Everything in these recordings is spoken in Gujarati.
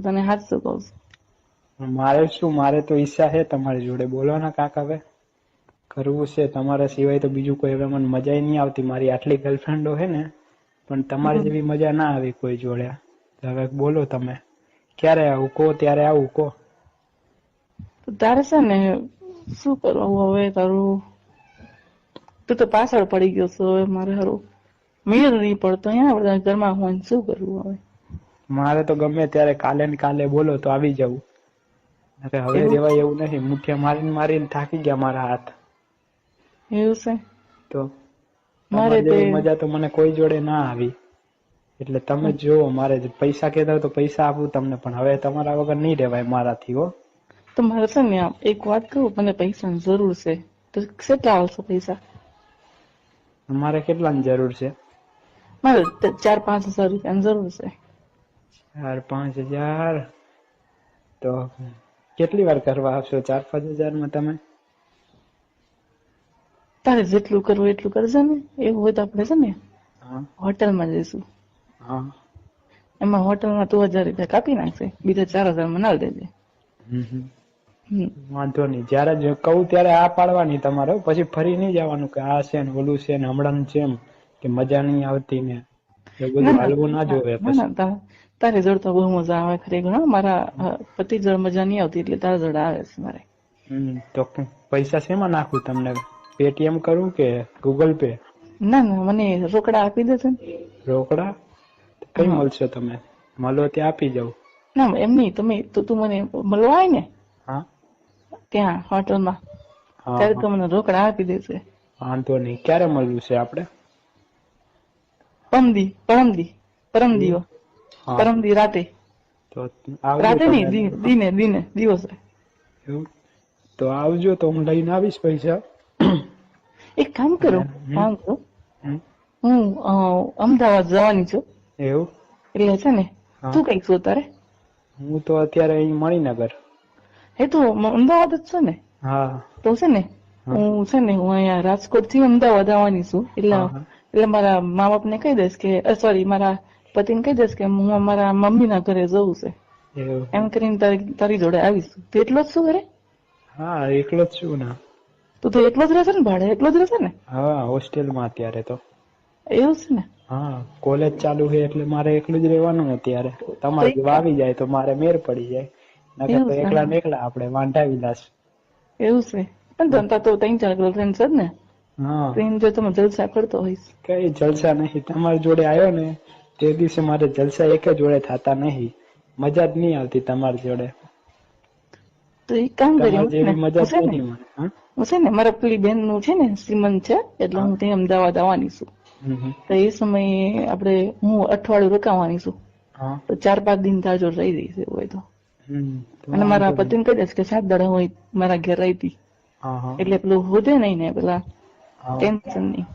તને હાથ શું કહું છું. મારે શું, મારે તો ઈચ્છા છે તમારી જોડે, બોલો ને કાક હવે કરવું છે તમારા સિવાય તો બીજું કોઈ. હવે મને મજા નહીં આવતી, મારી આટલી ગર્લફ્રેન્ડો છે ને, પણ તમારી જેવી મજા ના આવી કોઈ જોડે. હવે બોલો તમે, ક્યારે આવું કહો, ત્યારે આવું કહો. તારે છે ને શું કરવું હવે તારું? તું તો પાછળ પડી ગયો છો હવે. મારે હારું મેળ નહીં પડતો અહીંયા બધા ઘરમાં હોય, શું કરવું હવે? મારે તો ગમે ત્યારે કાલે ને કાલે બોલો તો આવી જવું. હવે રેવાય એવું નથી, મુઠ્ઠી મારીને મારીને થાકી ગયા મારા હાથ. એવું છે? તો મારે જેવી મજા તો મને કોઈ જોડે ના આવી. એટલે તમે જોવો, મારે પૈસા કહેતા તો પૈસા આપું તમને, પણ હવે તમારા વગર નહીં રહેવાય મારાથી. હો તો મારે છે ને એક વાત કહું, મને પૈસાની જરૂર છે, તો કેટલા આવશે પૈસા? મારે કેટલાની જરૂર છે? મારે 4-5 હજાર રૂપિયાની જરૂર છે. 4-5 હજાર તો કેટલી વાર કરવા આવશો? 4-5 હજારમાં તમે? તારે જેટલું કરવું એટલું કરજે ને. એવું હોય તો આપણે છે ને હોટલમાં જઈશું. એમાં હોટલમાં 1000 રૂપિયા કાપી નાખશે, બીજા 4000 માં ના દેજે. વાંધો નહીં, જયારે જ કહું ત્યારે આ પાડવાની તમારે, પછી ફરી નહીં જવાનું કે આ છે ને ઓલું છે ને હમણાં છે એમ કે મજા નહીં આવતી ને એ બધું હાલવું ના જોવે. તારી જોડે તો બહુ મજા આવે ખરેખર. મારા પતિ જોડે મજા નહીં આવતી, એટલે તારા જોડે આવે છે મારે. તો પૈસા શેમાં નાખું તમને? પેટીએમ કરું કે ગૂગલ પે? ના ના, મને રોકડા આપી દેજો ને. રોકડા કઈ મળશે? તમે મળો ત્યાં આપી જાઉં. ના એમ નહીં, તમે તું મને મળવા આવે ને ત્યાં હોટલમાં, ત્યારે તો મને રોકડા આપી દેશે. વાંધો નહીં. ક્યારે મળવું છે આપણે? પરમદી રાતે. રાતે નહીં, દિને દિવસે. એવું તો આવજો, તો હું લઈને આવીશ પૈસા. એક કામ કરો, હું અમદાવાદ જવાની છું. એવું? એટલે છે ને તું કઈક છો તારે? હું તો અત્યારે અહીં મણિનગર. હે તો અમદાવાદ જ છે ને? હા. તો છે ને હું અહીંયા રાજકોટ થી અમદાવાદ આવવાની છું. એટલે મારા મા બાપ ને કહી દઈશ કે, સોરી મારા પતિને કહી દઈશ કે હું મારા મમ્મી ના ઘરે જવું છે. એમ કરીને તારી જોડે આવીશું. તું એટલો જ શું ઘરે? હા, એકલો જ છું ને. તું એકલો જ રહેશે ને? ભાડે એકલો જ રહેશે ને? હા, હોસ્ટેલમાં અત્યારે તો. એવું છે ને? હા, કોલેજ ચાલુ છે એટલે મારે એકલું જ રહેવાનું અત્યારે. તમારે આવી જાય તો મારે મેર પડી જાય, નકર તો એકલા ને એકલા આપણે વાંઢા વિલાસ. એવું છે? પણ ધંધા તો 3-4 ગર્લફ્રેન્ડ છે જ ને? હા, જો તમે જલસા કરતો હોઈશ. કઈ જલસા નહીં. તમારી જોડે આવ્યો ને તે દિવસે મારે જલસા એક જોડે થતા નહીં, મજા જ નહીં આવતી તમારી જોડે. તો એક કામ કરીએ, મજા જ નહીં મને. હું છે ને મારા પેલી બેન નું છે ને શ્રીમંત છે, એટલે હું ત્યાં અમદાવાદ આવવાની છું. તો એ સમયે હું અઠવાડિયું રોકાવાની છું. તો 4-5 દિન તાર જોડે રહી જઈશ એવું હોય તો. અને મારા પતિને કહી દઈશ કે 7 દાડા હોય મારા ઘેર રહી હતી, એટલે પેલું હોદે નહીં ને પેલા ટેન્શન નહીં.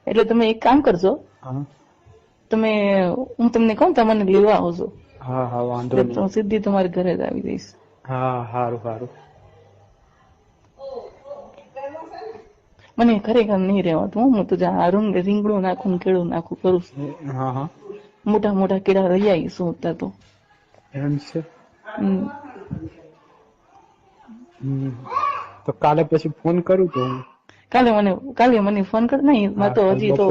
એટલે તમે એક કામ કરજો, હું તમને કહું તમને લેવા આવજો. હા હા, વાંધો નહીં. સીધી તમારી ઘરે જ આવી જઈશ. હા, સારું સારું. મને ખરેખર નહીં રહેવાતું. હું તો રીંગણું નાખું, કેળું નાખું કરું છું. મોટા મોટા કેળા રહી આવીશું અત્યારે તો. એમ છે? તો કાલે પછી ફોન કરું તો કાલે મને ફોન કર. નહીં મારે તો હજી તો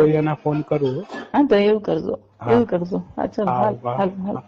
ફોન કરું. હા, તો એવું કરજો. હા ચાલ, હાલ.